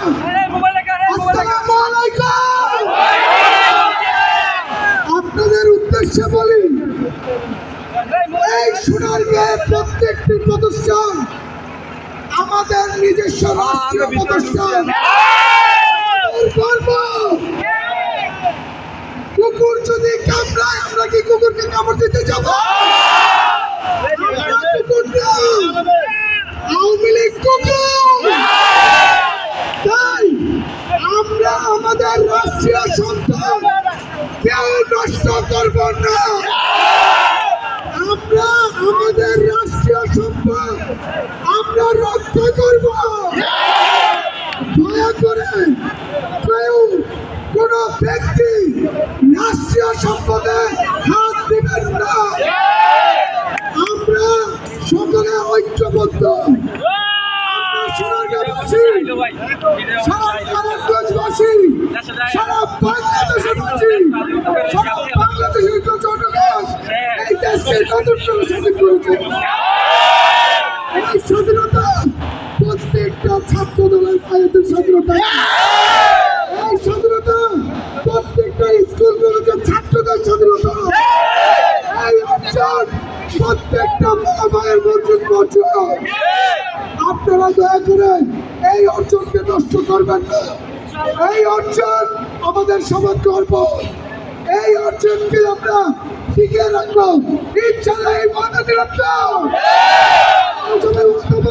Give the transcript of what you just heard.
আসসালামু আলাইকুম। আপনাদের উদ্দেশ্যে বলি, এই সোনারগাঁয়ের প্রত্যেকটি প্রতিষ্ঠান আমাদের নিজস্ব রাষ্ট্রীয় প্রতিষ্ঠান। কুকুর যদি কামড়ায়, আমরা কি কুকুরকে কামড় দিতে যাব? আওয়ামী লীগ কুকুর। তাই আমরা আমাদের রাষ্ট্রীয় সম্পদ কেউ নষ্ট করব না। আমরা আমাদের রাষ্ট্রীয় সম্পদ আমরা রক্ষা করব। দয়া করে কেউ কোন ব্যক্তি রাষ্ট্রীয় সম্পদে হাত দিবেন না। আমরা সকলে ঐক্যবদ্ধ। সারা নারায়ণগঞ্জবাসী, সারা বাংলাদেশবাসী, সারা বাংলাদেশের জনগণ এই দেশকে নতুন করে স্বাধীন করেছে। এই স্বাধীনতা প্রত্যেকটা ছাত্র দলের আয়োজিত স্বাধীনতা। এই স্বাধীনতা প্রত্যেকটা স্কুল কলেজের ছাত্রদের স্বাধীনতা। এই অর্জন প্রত্যেকটা মা মায়ের বঞ্চিত অর্জন। আপনারা দয়া করে এই অর্জনকে নষ্ট করবেন না। এই অর্জন আমাদের সমাজ গর্ব। এই অর্জনকে আমরা টিকিয়ে রাখবো ইনশাআল্লাহ। এই মহানদীর